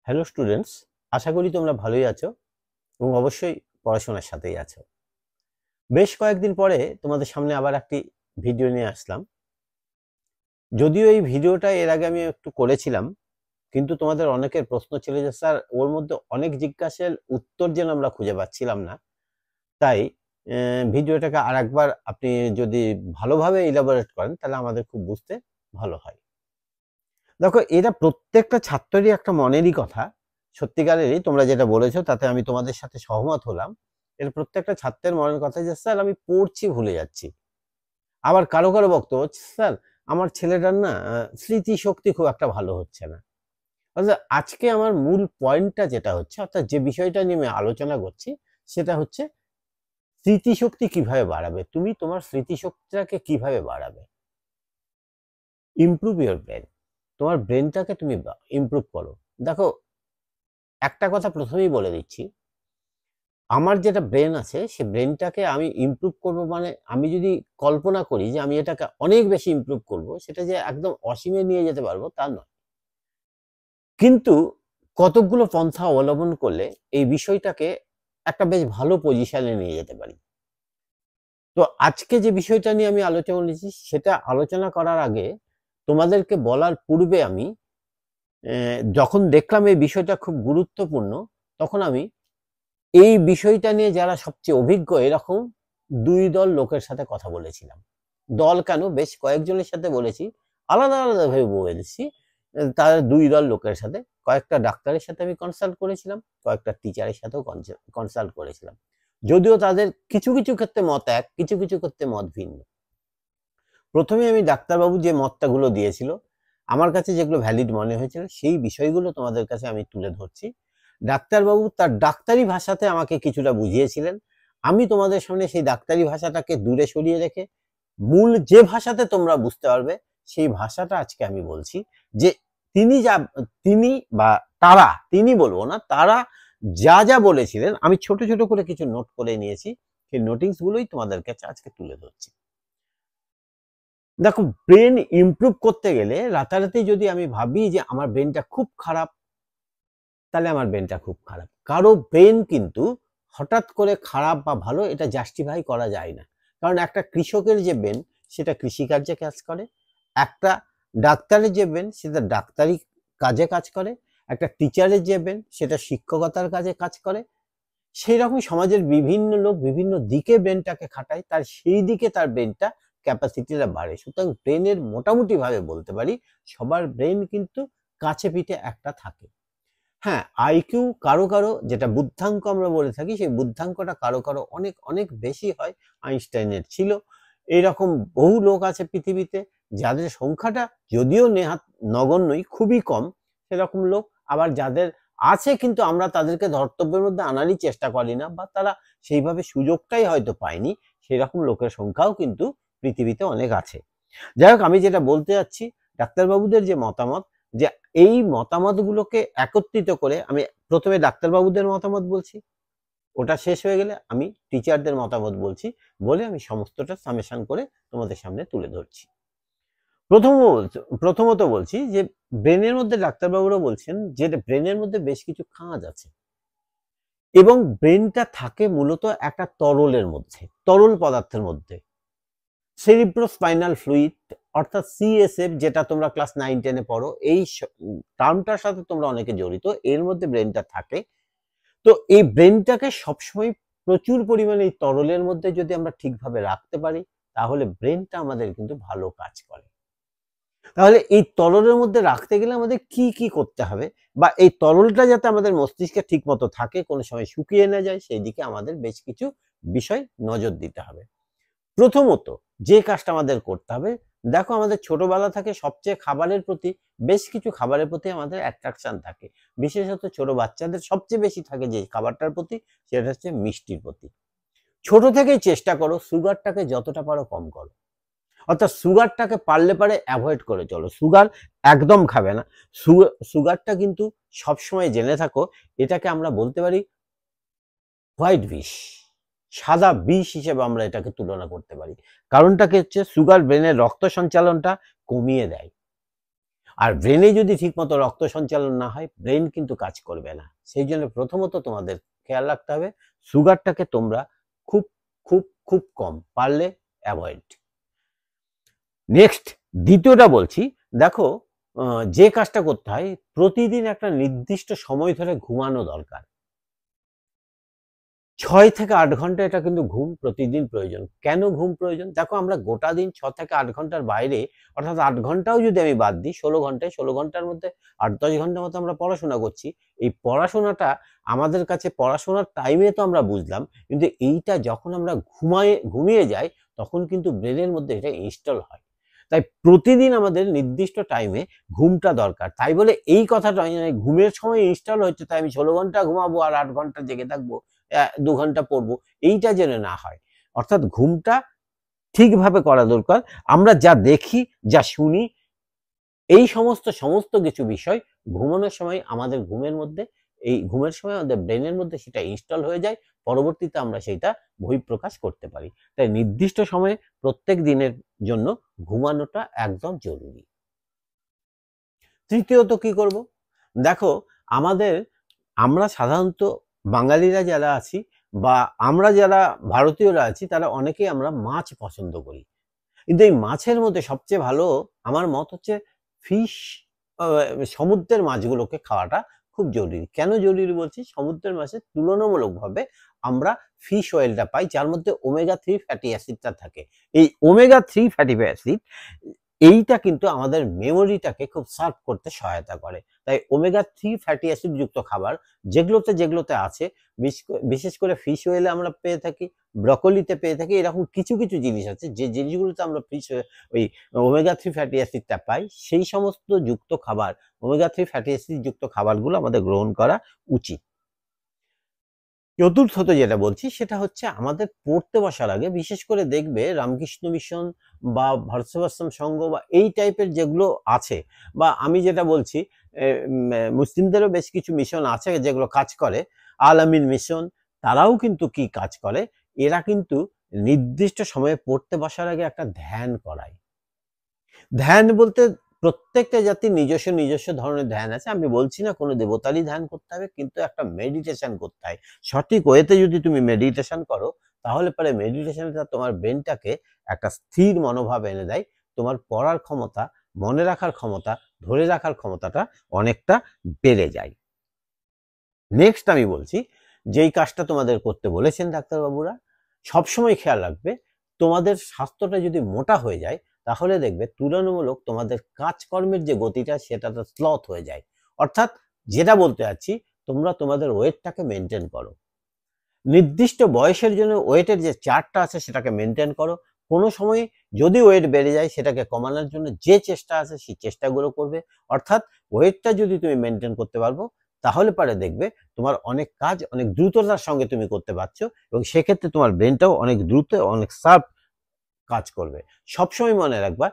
Hello students, আশা করি তোমরা ভালোই আছো এবং অবশ্যই পড়াশোনার সাথেই আছো। বেশ কয়েকদিন পরে তোমাদের সামনে আবার একটি ভিডিও নিয়ে আসলাম। যদিও এই ভিডিওটা এর আগে আমি একটু করেছিলাম, কিন্তু তোমাদের অনেকের প্রশ্ন ছিল যে স্যার ওর মধ্যে অনেক জিজ্ঞাসার উত্তর যেন আমরা খুঁজে পাচ্ছিলাম না। তাই ভিডিওটাকে আরেকবার আপনি যদি ভালোভাবে ইলাবোরেট করেন তাহলে আমাদের খুব বুঝতে ভালো হয়। দেখো, এটা প্রত্যেকটা ছাত্রেরই একটা মনেরই কথা। সত্যিকারেরই তোমরা যেটা বলেছো তাতে আমি তোমাদের সাথে সহমত হলাম। এটা প্রত্যেকটা ছাত্রের মনের কথা যে স্যার আমি পড়ছি ভুলে যাচ্ছি। আবার কারো কারো বক্তব্য, স্যার আমার ছেলেটার না স্মৃতিশক্তি খুব একটা ভালো হচ্ছে না। অর্থাৎ আজকে আমার মূল পয়েন্টটা যেটা হচ্ছে, অর্থাৎ যে বিষয়টা নিয়ে আমি আলোচনা করছি সেটা হচ্ছে স্মৃতিশক্তি কিভাবে বাড়াবে, তুমি তোমার স্মৃতিশক্তিটাকে কিভাবে বাড়াবে। ইমপ্রুভ ইউর ব্রেন, তোমার ব্রেনটাকে তুমি ইমপ্রুভ করো। দেখো, একটা কথা প্রথমেই বলে দিচ্ছি, আমার যেটা ব্রেন আছে সে ব্রেনটাকে আমি ইমপ্রুভ করব, মানে আমি যদি কল্পনা করি যে আমি এটাকে অনেক বেশি ইমপ্রুভ করব, সেটা যে একদম অসীমে নিয়ে যেতে পারবো তা নয়। কিন্তু কতকগুলো পন্থা অবলম্বন করলে এই বিষয়টাকে একটা বেশ ভালো পজিশনে নিয়ে যেতে পারি। তো আজকে যে বিষয়টা নিয়ে আমি আলোচনা করেছি সেটা আলোচনা করার আগে তোমাদেরকে বলার পূর্বে আমি যখন দেখলাম এই বিষয়টা খুব গুরুত্বপূর্ণ, তখন আমি এই বিষয়টা নিয়ে যারা সবচেয়ে অভিজ্ঞ এরকম দুই দল লোকের সাথে কথা বলেছিলাম। দল কেন, বেশ কয়েকজনের সাথে বলেছি, আলাদা আলাদা ভাবে বলেছি। তার দুই দল লোকের সাথে, কয়েকটা ডাক্তারের সাথে আমি কনসাল্ট করেছিলাম, কয়েকটা টিচারের সাথেও কনসাল্ট করেছিলাম। যদিও তাদের কিছু কিছু ক্ষেত্রে মত এক, কিছু কিছু ক্ষেত্রে মত ভিন্ন। প্রথমে আমি ডাক্তারবাবু যে মতটাগুলো দিয়েছিল, আমার কাছে যেগুলো ভ্যালিড মনে হয়েছিল সেই বিষয়গুলো তোমাদের কাছে আমি তুলে ধরছি। ডাক্তারবাবু তার ডাক্তারি ভাষাতে আমাকে কিছুটা বুঝিয়েছিলেন। আমি তোমাদের সামনে সেই ডাক্তারি ভাষাটাকে দূরে সরিয়ে রেখে মূল যে ভাষাতে তোমরা বুঝতে পারবে সেই ভাষাটা আজকে আমি বলছি। যে তিনি বা তারা, তিনি বলবো না, তারা যা যা বলেছিলেন আমি ছোট ছোট করে কিছু নোট করে নিয়েছি, সেই নোটিংস গুলোই তোমাদের কাছে আজকে তুলে ধরছি। দেখো, ব্রেন ইমপ্রুভ করতে গেলে রাতারাতি যদি আমি ভাবি যে আমার ব্রেনটা খুব খারাপ, তাহলে আমার ব্রেনটা খুব খারাপ। কারো ব্রেন কিন্তু হঠাৎ করে খারাপ বা ভালো এটা জাস্টিফাই করা যায় না। কারণ একটা কৃষকের যে ব্রেন সেটা কৃষিকার্যে কাজ করে, একটা ডাক্তারের যে ব্রেন সেটা ডাক্তারি কাজে কাজ করে, একটা টিচারের যে ব্রেন সেটা শিক্ষকতার কাজে কাজ করে। সেই রকম সমাজের বিভিন্ন লোক বিভিন্ন দিকে ব্রেনটাকে খাটায়, তার সেই দিকে তার ব্রেনটা ক্যাপাসিটিটা বাড়ে। সুতরাং ব্রেনের মোটামুটি ভাবে বলতে পারি সবার ব্রেন কিন্তু কাছে পিঠে একটা থাকে। হ্যাঁ, আইকিউ কারো কারো, যেটা বুদ্ধাঙ্ক আমরা বলে থাকি, সেই বুদ্ধাঙ্কটা কারো কারো অনেক অনেক বেশি হয়। আইনস্টাইনের ছিল। এইরকম বহু লোক আছে পৃথিবীতে যাদের সংখ্যাটা যদিও নেহাত নগণ্যই, খুবই কম সেরকম লোক। আবার যাদের আছে কিন্তু আমরা তাদেরকে ধর্তব্যের মধ্যে আনারই চেষ্টা করি না, বা তারা সেইভাবে সুযোগটাই হয়তো পায়নি, সেরকম লোকের সংখ্যাও কিন্তু পৃথিবীতে অনেক আছে। যাই হোক, আমি যেটা বলতে যাচ্ছি, ডাক্তারবাবুদের যে মতামত, যে এই মতামতগুলোকে একত্রিত করে আমি প্রথমে ডাক্তারবাবুদের মতামত বলছি, ওটা শেষ হয়ে গেলে আমি টিচারদের মতামত বলছি, বলে আমি সমস্তটা সামেশন করে তোমাদের সামনে তুলে ধরছি। প্রথমত বলছি যে ব্রেনের মধ্যে ডাক্তারবাবুরা বলছেন যে ব্রেনের মধ্যে বেশ কিছু খাঁজ আছে এবং ব্রেনটা থাকে মূলত একটা তরলের মধ্যে, তরল পদার্থের মধ্যে। সেরিব্রোস্পাইনাল ফ্লুইড অর্থাৎ সিএসএফ, যেটা তোমরা ক্লাস 9-10 পড়ো, এই টার্মটার সাথে তোমরা অনেকে জড়িত, এর মধ্যে ব্রেনটা থাকে। তো এই ব্রেনটাকে সবসময় প্রচুর পরিমাণে এই তরলের মধ্যে যদি আমরা ঠিকভাবে রাখতে পারি, তাহলে ব্রেনটা আমাদের কিন্তু ভালো কাজ করে। তাহলে এই তরলের মধ্যে রাখতে গেলে আমাদের কি কি করতে হবে, বা এই তরলটা যাতে আমাদের মস্তিষ্কে ঠিক মতো থাকে, কোনো সময় শুকিয়ে না যায়, সেই দিকে আমাদের বেশ কিছু বিষয় নজর দিতে হবে। প্রথমত যে কাজটা আমাদের করতে হবে, দেখো আমাদের ছোটবেলা থেকে সবচেয়ে খাবারের প্রতি, বেশ কিছু খাবারের প্রতি আমাদের অ্যাট্রাকশন থাকে। বিশেষত ছোট বাচ্চাদের সবচেয়ে বেশি থাকে যে খাবারটার প্রতি, সেটা হচ্ছে মিষ্টির প্রতি। ছোট থেকেই চেষ্টা করো সুগারটাকে যতটা পারো কম করো, অর্থাৎ সুগারটাকে পারলে পারে অ্যাভয়েড করে চলো। সুগার একদম খাবে না। সুগারটা কিন্তু সবসময় জেনে থাকো, এটাকে আমরা বলতে পারি হোয়াইট বিষ, সাদা বিষ হিসেবে আমরা এটাকে তুলনা করতে পারি। কারণটা কি হচ্ছে, সুগার ব্রেনের রক্ত সঞ্চালনটা কমিয়ে দেয়। আর ব্রেনে যদি ঠিকমতো রক্ত সঞ্চালন না হয় ব্রেন কিন্তু কাজ করবে না। সেই জন্য প্রথমত তোমাদের খেয়াল রাখতে হবে সুগারটাকে তোমরা খুব খুব খুব কম, পারলে অ্যাভয়েড। নেক্সট দ্বিতীয়টা বলছি, দেখো যে কাজটা করতে হয় প্রতিদিন একটা নির্দিষ্ট সময় ধরে ঘুমানো দরকার। 6 থেকে 8 ঘন্টা এটা কিন্তু ঘুম প্রতিদিন প্রয়োজন। কেন ঘুম প্রয়োজন? দেখো আমরা গোটা দিন 6 থেকে 8 ঘন্টার বাইরে, অর্থাৎ 8 ঘন্টাও যদি আমি বাদ দিই 16 ঘন্টায়, 16 ঘন্টার মধ্যে 8-10 ঘন্টার মতো আমরা পড়াশোনা করছি। এই পড়াশোনাটা আমাদের কাছে পড়াশোনার টাইমে তো আমরা বুঝলাম, কিন্তু এইটা যখন আমরা ঘুমিয়ে যাই তখন কিন্তু ব্রেনের মধ্যে এটা ইনস্টল হয়। তাই প্রতিদিন আমাদের নির্দিষ্ট টাইমে ঘুমটা দরকার। তাই বলে এই কথাটা ঘুমের সময় ইনস্টল হচ্ছে তাই আমি 16 ঘন্টা ঘুমাবো আর 8 ঘন্টা জেগে থাকবো, 2 ঘন্টা পড়বো, এইটা যেন না হয়। অর্থাৎ ঘুমটা ঠিকভাবে করা দরকার। আমরা যা দেখি, যা শুনি, এই সমস্ত কিছু বিষয় ঘুমানোর সময় আমাদের ঘুমের সময় আমাদের ব্রেনের মধ্যে সেটা ইনস্টল হয়ে যায়। পরবর্তীতে আমরা সেটা বহিঃপ্রকাশ করতে পারি। তাই নির্দিষ্ট সময়ে প্রত্যেক দিনের জন্য ঘুমানোটা একদম জরুরি। তৃতীয়ত কি করব? দেখো আমরা সাধারণত বাঙালিরা যারা আছি বা আমরা যারা ভারতীয়রা আছি তারা অনেকেই আমরা মাছ পছন্দ করি। কিন্তু এই মাছের মধ্যে সবচেয়ে ভালো আমার মত হচ্ছে ফিশ, সমুদ্রের মাছগুলোকে খাওয়াটা খুব জরুরি। কেন জরুরি বলছি? সমুদ্রের মাছে তুলনামূলকভাবে আমরা ফিশ অয়েলটা পাই যার মধ্যে ওমেগা 3 ফ্যাটি অ্যাসিডটা থাকে। এই ওমেগা 3 ফ্যাটি অ্যাসিড এইটা কিন্তু আমাদের মেমোরিটাকে খুব শার্প করতে সহায়তা করে। তাই ওমেগা 3 ফ্যাটি অ্যাসিড যুক্ত খাবার যেগুলোতে আছে, বিশেষ করে ফিশ অয়েলে আমরা পেয়ে থাকি, ব্রকোলিতে পেয়ে থাকি, এরকম কিছু জিনিস আছে যে জিনিসগুলোতে আমরা ওই ওমেগা 3 ফ্যাটি অ্যাসিডটা পাই, সেই সমস্ত যুক্ত খাবার, ওমেগা 3 ফ্যাটি অ্যাসিড যুক্ত খাবারগুলো আমাদের গ্রহণ করা উচিত। চতুর্থত যেটা বলছি সেটা হচ্ছে আমাদের পড়তে বসার আগে বিশেষ করে দেখবে রামকৃষ্ণ মিশন বা ভারত সেবাশ্রম সংঘ বা এই টাইপের যেগুলো আছে, বা আমি যেটা বলছি মুসলিমদেরও বেশ কিছু মিশন আছে যেগুলো কাজ করে, আল আমিন মিশন, তারাও কিন্তু কি কাজ করে, এরা কিন্তু নির্দিষ্ট সময়ে পড়তে বসার আগে একটা ধ্যান করায়। ধ্যান বলতে প্রত্যেকটা জাতির নিজস্ব ধরনের ধ্যান আছে। আমি বলছি না কোনো দেবতারই ধ্যান করতে হবে, কিন্তু একটা মেডিটেশন করতে হয়। সঠিক ওয়েতে যদি তুমি মেডিটেশন করো তাহলে পরে মেডিটেশনটা তোমার ব্রেনটাকে একটা স্থির মনোভাব এনে দেয়। তোমার পড়ার ক্ষমতা, মনে রাখার ক্ষমতা, ধরে রাখার ক্ষমতাটা অনেকটা বেড়ে যায়। নেক্সট আমি বলছি, যেই কাজটা তোমাদের করতে বলেছেন ডাক্তারবাবুরা, সবসময় খেয়াল রাখবে তোমাদের স্বাস্থ্যটা যদি মোটা হয়ে যায় তাহলে দেখবে তুলনামূলক তোমাদের কাজকর্মের যে গতিটা সেটা তো স্লথ হয়ে যায়। অর্থাৎ যেটা বলতে চাচ্ছি, তোমরা তোমাদের ওয়েটটাকে মেনটেন করো, নির্দিষ্ট বয়সের জন্য ওয়েটের যে চার্টটা আছে সেটাকে মেনটেন করো। কোনো সময় যদি ওয়েট বেড়ে যায় সেটাকে কমানোর জন্য যে চেষ্টা আছে সেই চেষ্টাগুলো করবে। অর্থাৎ ওয়েটটা যদি তুমি মেনটেন করতে পারবো তাহলে পারে দেখবে তোমার অনেক কাজ অনেক দ্রুততার সঙ্গে তুমি করতে পারছো, এবং সেক্ষেত্রে তোমার ব্রেনটাও অনেক দ্রুত অনেক শার্প কাজ করবে। সবসময় মনে রাখবা,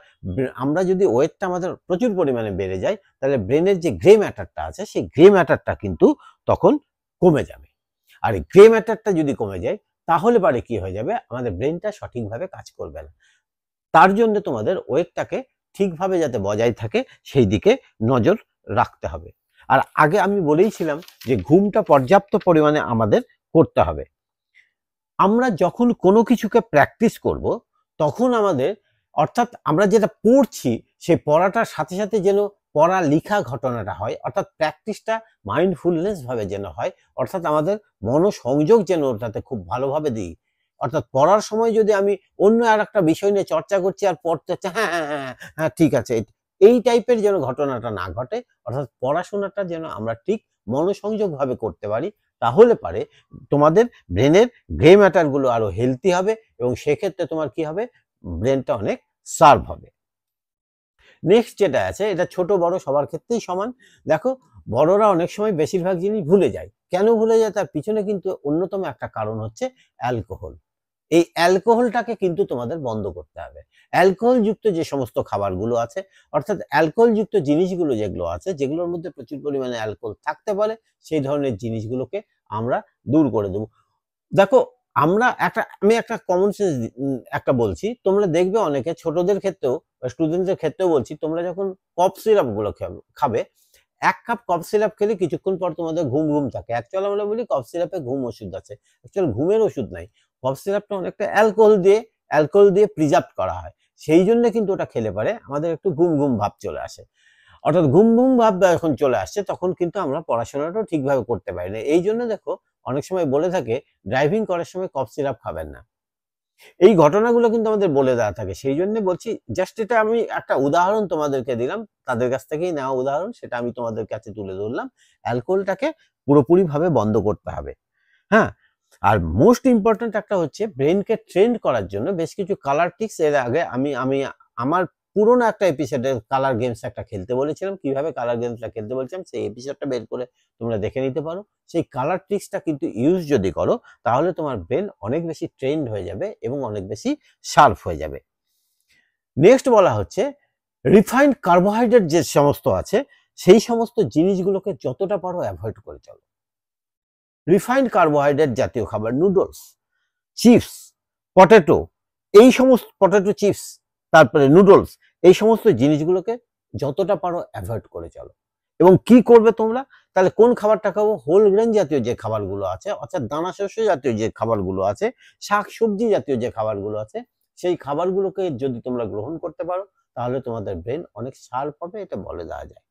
আমরা যদি ওয়েটটা আমাদের প্রচুর পরিমাণে বেড়ে যায় তাহলে ব্রেনের যে গ্রে ম্যাটারটা আছে সেই গ্রে ম্যাটারটা কিন্তু তখন কমে যাবে। আর এই গ্রে ম্যাটারটা যদি কমে যায় তাহলে পরে কি হয়ে যাবে, আমাদের ব্রেনটা সঠিকভাবে কাজ করবে না। তার জন্য তোমাদের ওয়েটটাকে ঠিকভাবে যাতে বজায় থাকে সেই দিকে নজর রাখতে হবে। আর আগে আমি বলেইছিলাম যে ঘুমটা পর্যাপ্ত পরিমাণে আমাদের করতে হবে। আমরা যখন কোনো কিছুকে প্র্যাকটিস করব তখন আমাদের, অর্থাৎ আমরা যেটা পড়ছি সেই পড়াটার সাথে সাথে যেন পড়া লেখা ঘটনাটা হয়, অর্থাৎ প্র্যাকটিসটা মাইন্ডফুলনেস ভাবে যেন হয়, অর্থাৎ আমাদের মনোসংযোগ যেন ওটাতে খুব ভালোভাবে দিই। অর্থাৎ পড়ার সময় যদি আমি অন্য আর একটা বিষয় নিয়ে চর্চা করছি আর পড়তে হচ্ছে হ্যাঁ হ্যাঁ হ্যাঁ হ্যাঁ ঠিক আছে, এই টাইপের যেন ঘটনাটা না ঘটে। অর্থাৎ পড়াশোনাটা যেন আমরা ঠিক মনোসংযোগ ভাবে করতে পারি, তাহলে পারে তোমাদের ব্রেনের গ্রে ম্যাটার গুলো আরো হেলদি হবে এবং সেক্ষেত্রে তোমার কি হবে, ব্রেনটা অনেক শার্প হবে। নেক্সট যেটা আছে, এটা ছোট বড় সবার ক্ষেত্রেই সমান। দেখো বড়রা অনেক সময় বেশিরভাগ জিনিস ভুলে যায়। কেন ভুলে যায় তার পিছনে কিন্তু অন্যতম একটা কারণ হচ্ছে অ্যালকোহল। এই অ্যালকোহলটাকে কিন্তু তোমাদের বন্ধ করতে হবে। অ্যালকোহল যুক্ত যে সমস্ত খাবারগুলো আছে, অর্থাৎ অ্যালকোহল যুক্ত জিনিসগুলো যেগুলো আছে, যেগুলোর মধ্যে প্রচুর পরিমাণে অ্যালকোহল থাকতে পারে, সেই ধরনের জিনিসগুলোকে আমরা দূর করে দেবো। দেখো আমি একটা কমন সেন্স একটা বলছি, তোমরা দেখবে অনেকে ছোটদের ক্ষেত্রেও স্টুডেন্টদের ক্ষেত্রেও বলছি, তোমরা যখন কফ সিরাপ গুলো খাবে, 1 কাপ কফ সিরাপ খেলে কিছুক্ষণ পর তোমাদের ঘুম ঘুম থাকে। অ্যাকচুয়ালি আমরা বলি কফ সিরাপে ঘুম ওষুধ আছে, অ্যাকচুয়ালি ঘুমের ওষুধ নাই। কফ সিরাপটা অনেকটা অ্যালকোহল দিয়ে প্রিজার্ভ করা হয়, সেই জন্য কিন্তু ওটা খেলে পারে আমাদের একটু ঘুম ঘুম ভাব চলে আসে। অর্থাৎ ঘুম ঘুম ভাব যখন চলে আসছে তখন কিন্তু আমরা পড়াশোনাটাও ঠিকভাবে করতে পারি না। এই জন্য দেখো অনেক সময় বলে থাকে ড্রাইভিং করার সময় কফ সিরাপ খাবেন না। এই ঘটনাগুলো কিন্তু আমাদের বলে দেওয়া থাকে, সেই জন্য বলছি। জাস্ট এটা আমি একটা উদাহরণ তোমাদেরকে দিলাম, তাদের কাছ থেকেই নেওয়া উদাহরণ, সেটা আমি তোমাদের কাছে তুলে ধরলাম। অ্যালকোহলটাকে পুরোপুরি ভাবে বন্ধ করতে হবে। হ্যাঁ, আর মোস্ট ইম্পর্টেন্ট একটা হচ্ছে ব্রেনকে ট্রেন্ড করার জন্য বেশ কিছু কালার ট্রিক্স। এর আগে আমি আমি আমার পুরোনো একটা এপিসোডে কালার গেমস একটা খেলতে বলেছিলাম, কিভাবে কালার গেমসটা খেলতে বলেছিলাম সেই এপিসোডটা বের করে তোমরা দেখে নিতে পারো। সেই কালার ট্রিক্সটা কিন্তু ইউজ যদি করো তাহলে তোমার ব্রেন অনেক বেশি ট্রেন্ড হয়ে যাবে এবং অনেক বেশি শার্প হয়ে যাবে। নেক্সট বলা হচ্ছে রিফাইন্ড কার্বোহাইড্রেট যে সমস্ত আছে সেই সমস্ত জিনিসগুলোকে যতটা পারো অ্যাভয়েড করে চলো। রিফাইন্ড কার্বোহাইড্রেট জাতীয় খাবার, নুডলস, চিপস, পটেটো, এই সমস্ত পটেটো চিপস, তারপরে নুডলস, এই সমস্ত জিনিসগুলোকে যতটা পারো অ্যাভয়েড করে চলো। এবং কি করবে তোমরা, তাহলে কোন খাবারটা খাবো, হোল গ্রেন জাতীয় যে খাবারগুলো আছে, অর্থাৎ দানা শস্য জাতীয় যে খাবারগুলো আছে, শাক সবজি জাতীয় যে খাবারগুলো আছে, সেই খাবারগুলোকে যদি তোমরা গ্রহণ করতে পারো তাহলে তোমাদের ব্রেন অনেক শার্প হবে, এটা বলে দেওয়া যায়।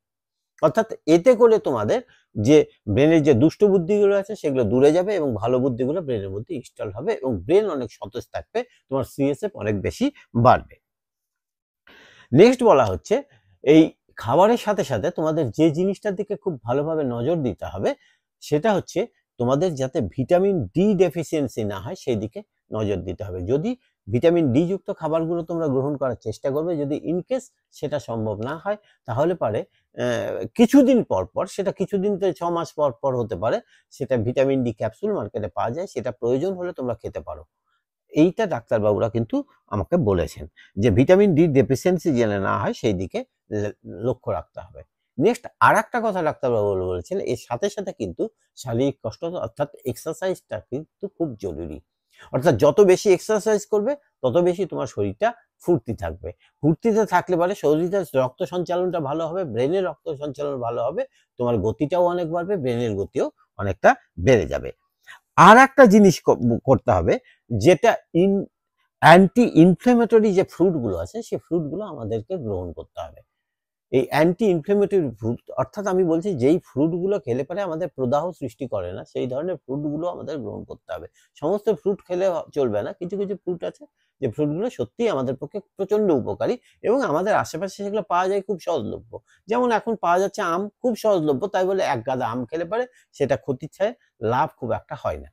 অর্থাৎ এতে করে তোমাদের যে ব্রেনের যে দুষ্ট বুদ্ধিগুলো আছে সেগুলো দূরে যাবে এবং ভালো বুদ্ধিগুলো ব্রেনের মধ্যে ইনস্টল হবে এবং ব্রেন অনেক সতেজ থাকবে, তোমার সিএসএফ অনেক বেশি বাড়বে। নেক্সট বলা হচ্ছে এই খাবারের সাথে সাথে তোমাদের যে জিনিসটার দিকে খুব ভালোভাবে নজর দিতে হবে সেটা হচ্ছে তোমাদের যাতে ভিটামিন ডি ডেফিসিয়েন্সি না হয় সেই দিকে নজর দিতে হবে। যদি ভিটামিন ডি যুক্ত খাবারগুলো তোমরা গ্রহণ করার চেষ্টা করবে, যদি ইনকেস সেটা সম্ভব না হয় তাহলে পারে কিছুদিন পর পর, সেটা কিছুদিন থেকে 6 মাস পর পর হতে পারে, সেটা ভিটামিন ডি ক্যাপসুল মার্কেটে পাওয়া যায়, সেটা প্রয়োজন হলে তোমরা খেতে পারো। এইটা ডাক্তারবাবুরা কিন্তু আমাকে বলেছেন যে ভিটামিন ডি ডেফিসিয়েন্সি যেন না হয় সেই দিকে লক্ষ্য রাখতে হবে। নেক্সট আর একটা কথা ডাক্তারবাবু বলেছেন, এর সাথে সাথে কিন্তু শারীরিক কষ্ট অর্থাৎ এক্সারসাইজটা কিন্তু খুব জরুরি। অর্থাৎ যত বেশি এক্সারসাইজ করবে তত বেশি তোমার শরীরটা ফুর্তি থাকবে। ফুর্তিতে থাকলে পারে শরীরে রক্ত সঞ্চালনটা ভালো হবে, ব্রেনের রক্ত সঞ্চালন ভালো হবে, তোমার গতিটাও অনেক বাড়বে, ব্রেনের গতিও অনেকটা বেড়ে যাবে। আর একটা জিনিস করতে হবে, যেটা অ্যান্টি ইনফ্লেমেটরি যে ফ্রুটগুলো আছে সেই ফ্রুটগুলো আমাদেরকে গ্রহণ করতে হবে। এই অ্যান্টি ইনফ্লেমেটরি ফ্রুট অর্থাৎ আমি বলছি যেই ফ্রুটগুলো খেলে পরে আমাদের প্রদাহ সৃষ্টি করে না সেই ধরনের ফ্রুটগুলো আমাদের গ্রহণ করতে হবে। সমস্ত ফ্রুট খেলে চলবে না, কিছু কিছু ফ্রুট আছে যে ফ্রুটগুলো সত্যিই আমাদের পক্ষে প্রচন্ড উপকারী এবং আমাদের আশেপাশে সেগুলো পাওয়া যায় খুব সহজলভ্য। যেমন এখন পাওয়া যাচ্ছে আম, খুব সহজলভ্য, তাই বলে এক গাদা আম খেলে পরে সেটা ক্ষতির চেয়ে লাভ খুব একটা হয় না।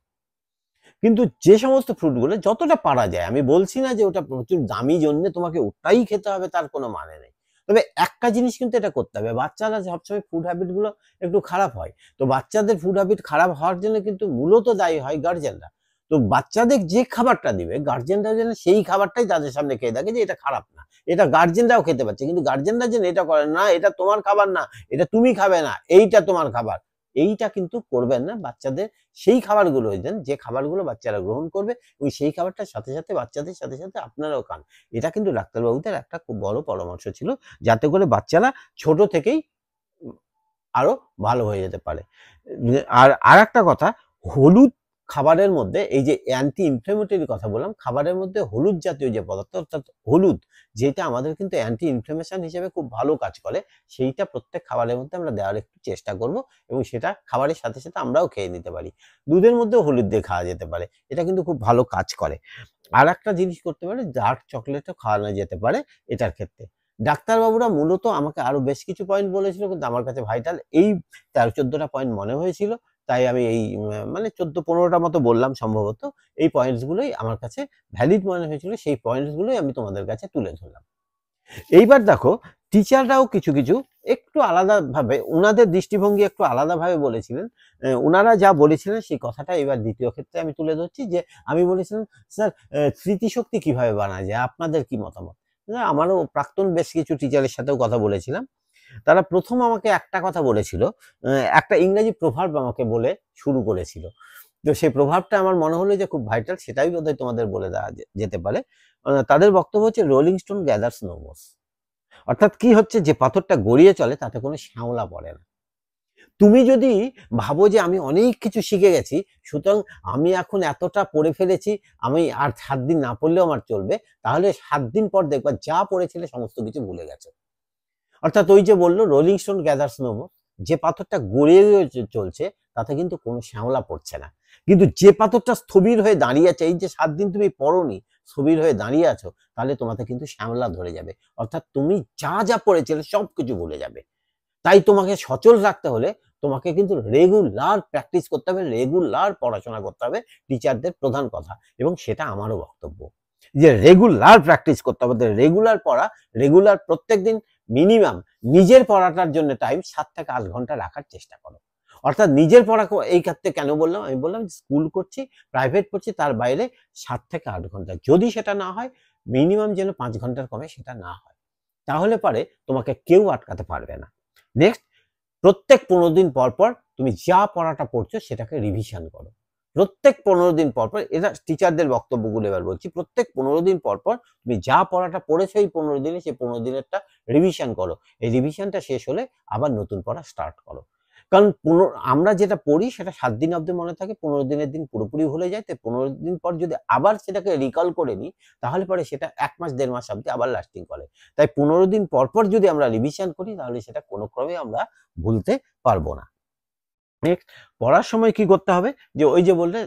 কিন্তু যে সমস্ত ফ্রুটগুলো যতটা পারা যায়, আমি বলছি না যে ওটা প্রচুর দামি জন্য তোমাকে ওটাই খেতে হবে, তার কোনো মানে নেই। তবে একটা জিনিস কিন্তু এটা করতে হবে, বাচ্চারা সবসময় ফুড হ্যাবিট গুলো একটু খারাপ হয়, তো বাচ্চাদের ফুড হ্যাবিট খারাপ হওয়ার জন্য কিন্তু মূলত দায়ী হয় গার্জেনরা। তো বাচ্চাদের যে খাবারটা দিবে গার্জেনরা যেন সেই খাবারটাই তাদের সামনে খেয়ে থাকে, যে এটা খারাপ না, এটা গার্জেনরাও খেতে পারছে, কিন্তু গার্জেনরা যেন এটা করে না, এটা তোমার খাবার না, এটা তুমি খাবে না, এইটা তোমার খাবার, এইটা কিন্তু করবেন না। বাচ্চাদের সেই খাবারগুলো দেন যে খাবারগুলো বাচ্চারা গ্রহণ করবে এবং সেই খাবারটার সাথে সাথে বাচ্চাদের সাথে সাথে আপনারাও খান। এটা কিন্তু ডাক্তারবাবুদের একটা খুব বড় পরামর্শ ছিল, যাতে করে বাচ্চারা ছোট থেকেই আরো ভালো হয়ে যেতে পারে। আর আরেকটা কথা, হলুদ খাবারের মধ্যে এই যে অ্যান্টি ইনফ্লেমেটরি কথা বললাম, খাবারের মধ্যে হলুদ জাতীয় যে পদার্থ অর্থাৎ হলুদ, যেটা আমাদের কিন্তু অ্যান্টি ইনফ্লেমেশন হিসেবে খুব ভালো কাজ করে, সেইটা প্রত্যেক খাবারের মধ্যে আমরা দেওয়ার একটু চেষ্টা করব এবং সেটা খাবারের সাথে সাথে আমরাও খেয়ে নিতে পারি। দুধের মধ্যেও হলুদ দিয়ে খাওয়া যেতে পারে, এটা কিন্তু খুব ভালো কাজ করে। আর একটা জিনিস করতে পারে, ডার্ক চকলেটও খাওয়ানো যেতে পারে এটার ক্ষেত্রে। ডাক্তারবাবুরা মূলত আমাকে আরো বেশ কিছু পয়েন্ট বলেছিল, কিন্তু আমার কাছে ভাইটাল এই 13-14টা পয়েন্ট মনে হয়েছিল, তাই আমি এই মানে 14-15টা মতো বললাম সম্ভবত। এই পয়েন্টস গুলোই আমার কাছে ভ্যালিড মনে হয়েছিল, সেই পয়েন্টস গুলোই আমি তোমাদের কাছে তুলে ধরলাম। এইবার দেখো, টিচাররাও কিছু কিছু একটু আলাদাভাবে, ওনাদের দৃষ্টিভঙ্গি একটু আলাদাভাবে বলেছিলেন। ওনারা যা বলেছিলেন সেই কথাটা এবার দ্বিতীয় ক্ষেত্রে আমি তুলে ধরছি, যে আমি বলেছিলাম স্যার স্মৃতিশক্তি কিভাবে বানা যায়, আপনাদের কি মতামত। আমারও প্রাক্তন বেশ কিছু টিচারের সাথেও কথা বলেছিলাম, তারা প্রথম আমাকে একটা কথা বলেছিল, একটা ইংরেজি প্রভাব আমাকে বলে শুরু করেছিল, তো সেই প্রভাবটা আমার মনে হলো যে খুব ভাইটাল, সেটাই বোধহয় তোমাদের বলে দেওয়া যেতে পারে। তাদের বক্তব্য হচ্ছে রোলিং স্টোন গ্যাদার্স নো মোস। অর্থাৎ কি হচ্ছে, যে পাথরটা গড়িয়ে চলে তাতে কোনো শ্যাওলা পড়ে না। তুমি যদি ভাবো যে আমি অনেক কিছু শিখে গেছি, সুতরাং আমি এখন এতটা পড়ে ফেলেছি, আমি আর 7 দিন না পড়লেও আমার চলবে, তাহলে 7 দিন পর দেখবা যা পড়েছিলে সমস্ত কিছু ভুলে গেছো। অর্থাৎ ওই যে বললো rolling stone gathers no more, যে পাথরটা গড়িয়ে চলছে তাতে কিন্তু কোনো শ্যাওলা পড়ছে না। কিন্তু যে পাথরটা স্থবির হয়ে দাঁড়িয়ে আছে, এই যে 7 দিন তুমি পড়োনি, স্থবির হয়ে দাঁড়িয়ে আছো, তাহলে তোমাকে কিন্তু শ্যাওলা ধরে যাবে। অর্থাৎ তুমি যা যা পড়েছিলে সবকিছু ভুলে যাবে। তাই তোমাকে সচল রাখতে হলে তোমাকে কিন্তু রেগুলার প্র্যাকটিস করতে হবে, রেগুলার পড়াশোনা করতে হবে, টিচারদের প্রধান কথা। এবং সেটা আমারও বক্তব্য যে রেগুলার প্র্যাকটিস করতে হবে, রেগুলার পড়া, রেগুলার প্রত্যেকদিন মিনিমাম নিজের পড়াটার জন্য টাইম 7 থেকে 8 ঘন্টা রাখার চেষ্টা করো। অর্থাৎ নিজের পড়া এই ক্ষেত্রে কেন বললাম, আমি বললাম স্কুল করছি, প্রাইভেট পড়ছি, তার বাইরে 7 থেকে 8 ঘন্টা, যদি সেটা না হয় মিনিমাম যেন 5 ঘন্টার কমে সেটা না হয়, তাহলে পরে তোমাকে কেউ আটকাতে পারবে না। নেক্সট, প্রত্যেক 15 দিন পর পর তুমি যা পড়াটা পড়ছো সেটাকে রিভিশন করো। প্রত্যেক 15 দিন পর পর, এটা টিচারদের বক্তব্যগুলো এবার বলছি, প্রত্যেক 15 দিন পর পর তুমি যা পড়াটা পড়েছো এই 15 দিনে, সেই 15 দিনেরটা রিভিশন করো। এই রিভিশনটা শেষ হলে আবার নতুন পড়া স্টার্ট করো। কারণ আমরা যেটা পড়ি সেটা 7 দিন অবধি মনে থাকে, 15 দিনের দিন পুরোপুরি ভুলে যায়। তাই 15 দিন পর যদি আবার সেটাকে রিকল করে নিই, তাহলে পরে সেটা 1 মাস 1.5 মাস অবধি আবার লাস্টিং করে। তাই 15 দিন পর পর যদি আমরা রিভিশন করি, তাহলে সেটা কোনো ক্রমে আমরা ভুলতে পারবো না। নেক্সট, পড়ার সময় কি করতে হবে, যে ওই যে বললে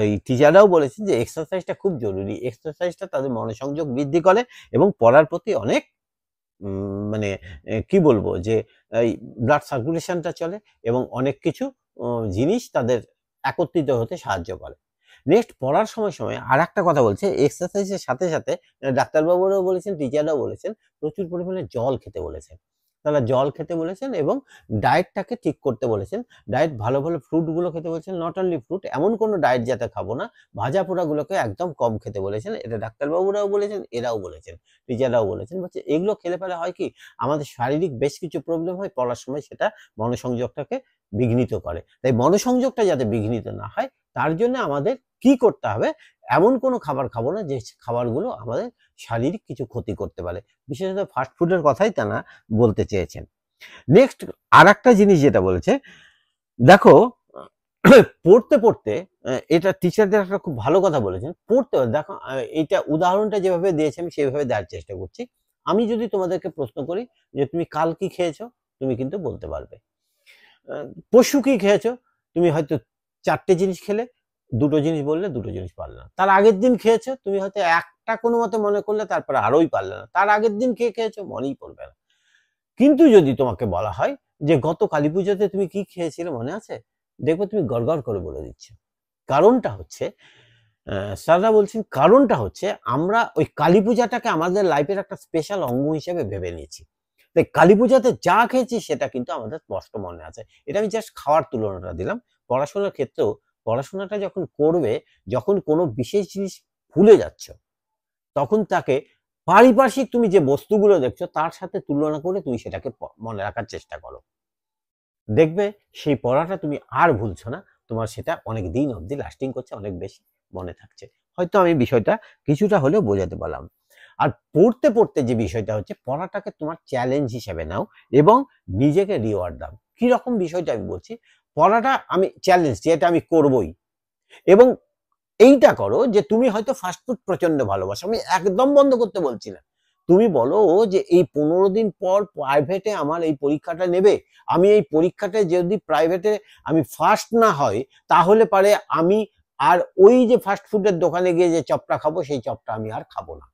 এই টিচাররাও বলেছেন যে এক্সারসাইজটা খুব জরুরি। এক্সারসাইজটা তাদের মনোসংযোগ বৃদ্ধি করে এবং পড়ার প্রতি অনেক মানে কি বলবো, যে এই ব্লাড সার্কুলেশনটা চলে এবং অনেক কিছু জিনিস তাদের একত্রিত হতে সাহায্য করে। নেক্সট, পড়ার সময় সময় আর একটা কথা বলছে, এক্সারসাইজের সাথে সাথে ডাক্তারবাবুরাও বলেছেন, টিচাররাও বলেছেন, প্রচুর পরিমাণে জল খেতে বলেছেন। তারা জল খেতে বলেছেন এবং ডায়েটটাকে ঠিক করতে বলেছেন। ডায়েট ভালো ভালো ফ্রুটগুলো খেতে বলেছেন, নট অনলি ফ্রুট, এমন কোনো ডায়েট যাতে খাবো না, ভাজা পোড়াগুলোকে একদম কম খেতে বলেছেন। এটা ডাক্তারবাবুরাও বলেছেন, এরাও বলেছেন, টিচাররাও বলেছেন। বলছে এগুলো খেলে ফেলে হয় কি, আমাদের শারীরিক বেশ কিছু প্রবলেম হয়, পড়ার সময় সেটা মনোসংযোগটাকে বিঘ্নিত করে। তাই মনোসংযোগটা যাতে বিঘ্নিত না হয়, তার জন্য আমাদের কি করতে হবে, এমন কোনো খাবার খাবো না যে খাবারগুলো আমাদের শারীরিক কিছু ক্ষতি করতে পারে। বিশেষত ফাস্ট ফুডের কথাই তারা বলতে চেয়েছেন। নেক্সট, আর একটা জিনিস যেটা বলেছে, দেখো পড়তে পড়তে, এটা টিচারদের একটা খুব ভালো কথা বলেছেন, পড়তে দেখো, এইটা উদাহরণটা যেভাবে দিয়েছে আমি সেভাবে দেওয়ার চেষ্টা করছি। আমি যদি তোমাদেরকে প্রশ্ন করি যে তুমি কাল কি খেয়েছো, তুমি কিন্তু বলতে পারবে। পশু কি খেয়েছো, তুমি হয়তো 4টে জিনিস খেলে, 2টো জিনিস বললে, 2টো জিনিস পারলে না। তার আগের দিন খেয়েছো, তুমি হয়তো একটা কোনো মতে মনে করলে, তারপরে আরোই পারলে না। তার আগের দিন খেয়েছো, মনেই পড়বে না। কিন্তু যদি তোমাকে বলা হয় যে গত কালী পুজোতে তুমি কি খেয়েছিলে মনে আছে, দেখবে তুমি গড়গড় করে বলে দিচ্ছ। কারণটা হচ্ছে, স্যাররা বলছেন কারণটা হচ্ছে, আমরা ওই কালী পূজাটাকে আমাদের লাইফের একটা স্পেশাল অঙ্গ হিসেবে ভেবে নিয়েছি। তাই কালী পূজাতে যা খেয়েছি সেটা কিন্তু আমাদের স্পষ্ট মনে আছে। এটা আমি জাস্ট খাওয়ার তুলনাটা দিলাম। পড়াশোনার ক্ষেত্রেও, পড়াশোনাটা যখন করবে, যখন কোনো বিশেষ জিনিস ভুলে যাচ্ছ, তখন তাকে পারিপার্শ্বিক তুমি যে বস্তুগুলো দেখছো তার সাথে তুলনা করে তুমি সেটাকে মনে রাখার চেষ্টা করো। দেখবে সেই পড়াটা তুমি আর ভুলছো না, তোমার সেটা অনেক দিন অবধি লাস্টিং করছে, অনেক বেশি মনে থাকছে। হয়তো আমি বিষয়টা কিছুটা হলেও বোঝাতে পারলাম। আর পড়তে পড়তে যে বিষয়টা হচ্ছে, পড়াটাকে তোমার চ্যালেঞ্জ হিসেবে নাও এবং নিজেকে রিওয়ার্ড দাও। কি রকম বিষয়টা আমি বলছি, পড়াটা আমি চ্যালেঞ্জ, যেটা আমি করবই, এবং এইটা করো যে তুমি হয়তো ফাস্টফুড প্রচন্ড ভালোবাসো, আমি একদম বন্ধ করতে বলছি না। তুমি বলো যে এই 15 দিন পর প্রাইভেটে আমার এই পরীক্ষাটা নেবে, আমি এই পরীক্ষাটা যদি প্রাইভেটে আমি ফার্স্ট না হয়, তাহলে পারে আমি আর ওই যে ফাস্ট ফুডের দোকানে গিয়ে যে চপটা খাবো, সেই চপটা আমি আর খাবো না।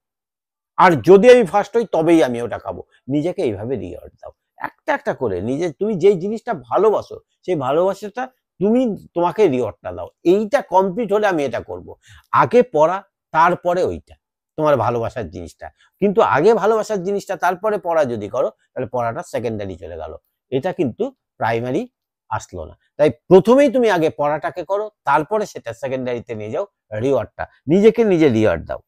আর যদি আমি ফার্স্ট হই তবেই আমি ওটা খাবো। নিজেকে এইভাবে রিওয়ার্ড দাও। একটা একটা করে নিজে তুমি যেই জিনিসটা ভালোবাসো, সেই ভালোবাসাটা তুমি তোমাকে রিওয়ার্ডটা দাও। এইটা কমপ্লিট হলে আমি এটা করব। আগে পড়া, তারপরে ওইটা। তোমার ভালোবাসার জিনিসটা। কিন্তু আগে ভালোবাসার জিনিসটা, তারপরে পড়া যদি করো, তাহলে পড়াটা সেকেন্ডারি চলে গেল। এটা কিন্তু প্রাইমারি আসলো না। তাই প্রথমেই তুমি আগে পড়াটাকে করো, তারপরে সেটা সেকেন্ডারিতে নিয়ে যাও, রিওয়ার্ডটা। নিজেকে নিজে রিওয়ার্ড দাও।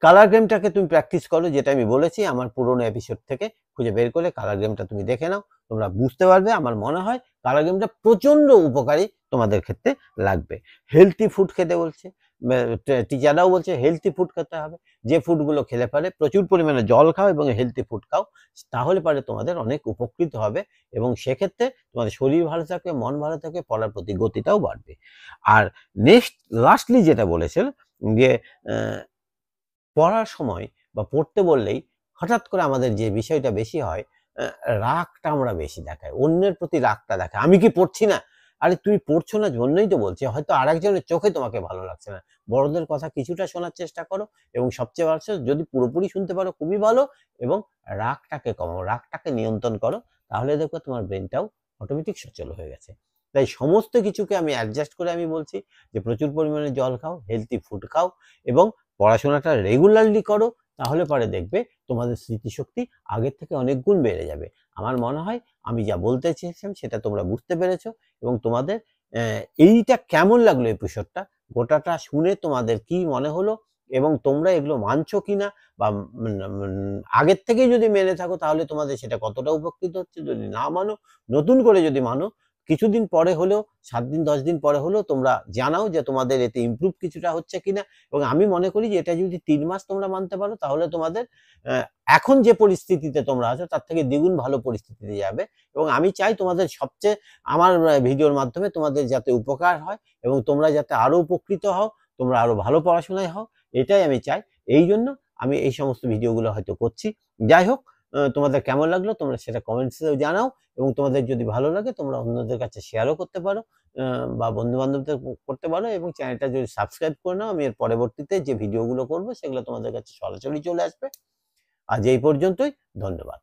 কালার গেমটাকে তুমি প্র্যাকটিস করো, যেটা আমি বলেছি আমার পুরোনো এপিসোড থেকে খুঁজে বের করে কালার গেমটা তুমি দেখে নাও, তোমরা বুঝতে পারবে। আমার মনে হয় কালার গেমটা প্রচন্ড উপকারী তোমাদের ক্ষেত্রে লাগবে। হেলথি ফুড খেতে বলছে, টিচাররাও বলছে হেলথি ফুড খেতে হবে। যে ফুডগুলো খেলে পারে প্রচুর পরিমাণে জল খাও এবং হেলথি ফুড খাও, তাহলে পারে তোমাদের অনেক উপকৃত হবে এবং সেক্ষেত্রে তোমাদের শরীর ভালো থাকবে, মন ভালো থাকবে, পড়ার প্রতি গতিটাও বাড়বে। আর লাস্টলি যেটা বলেছেন যে পড়ার সময় বা পড়তে বললেই হঠাৎ করে আমাদের যে বিষয়টা বেশি হয়, রাগটা আমরা বেশি দেখাই, অন্যের প্রতি রাগটা দেখাই। আমি কি পড়ছি না? আরে তুমি পড়ছো না জন্যই তো বলছি, হয়তো আরেকজনের চোখে তোমাকে ভালো লাগছে না। বড়দের কথা কিছুটা শোনার চেষ্টা করো এবং সবচেয়ে ভালো যদি পুরোপুরি শুনতে পারো খুবই ভালো, এবং রাগটাকে কমাও, রাগটাকে নিয়ন্ত্রণ করো, তাহলে দেখো তোমার ব্রেনটাও অটোমেটিক সচল হয়ে গেছে। তাই সমস্ত কিছুকে আমি অ্যাডজাস্ট করে আমি বলছি যে প্রচুর পরিমাণে জল খাও, হেলথি ফুড খাও এবং পড়াশোনাটা রেগুলারলি করো, তাহলে পরে দেখবে তোমাদের স্মৃতিশক্তি আগের থেকে অনেক গুণ বেড়ে যাবে। আমার মনে হয় আমি যা বলতে চেয়েছিলাম সেটা তোমরা বুঝতে পেরেছো এবং তোমাদের এইটা কেমন লাগলো এপিসোডটা, গোটাটা শুনে তোমাদের কি মনে হলো এবং তোমরা এগুলো মানছো কিনা, বা আগের থেকেই যদি মেনে থাকো তাহলে তোমাদের সেটা কতটা উপকৃত হচ্ছে, যদি না মানো, নতুন করে যদি মানো, কিছুদিন পরে হলেও, 7 দিন 10 দিন পরে হলেও তোমরা জানাও যে তোমাদের এতে ইমপ্রুভ কিছুটা হচ্ছে কিনা। এবং আমি মনে করি যে এটা যদি 3 মাস তোমরা মানতে পারো তাহলে তোমাদের এখন যে পরিস্থিতিতে তোমরা আছো তার থেকে দ্বিগুণ ভালো পরিস্থিতিতে যাবে। এবং আমি চাই তোমাদের সবচেয়ে আমার ভিডিওর মাধ্যমে তোমাদের যাতে উপকার হয় এবং তোমরা যাতে আরো উপকৃত হও, তোমরা আরো ভালো পড়াশোনায় হও, এটাই আমি চাই। এই জন্য আমি এই সমস্ত ভিডিওগুলো হয়তো করছি। যাই হোক, তোমাদের কেমন লাগলো তোমরা সেটা কমেন্টসেও জানাও এবং তোমাদের যদি ভালো লাগে তোমরা অন্যদের কাছে শেয়ারও করতে পারো, বা বন্ধু-বান্ধবদের করতে পারো এবং চ্যানেলটা যদি সাবস্ক্রাইব করে নাও, আমি এর পরবর্তীতে যে ভিডিওগুলো করব সেগুলো তোমাদের কাছে সরাসরি চলে আসবে। আজ এই পর্যন্তই, ধন্যবাদ।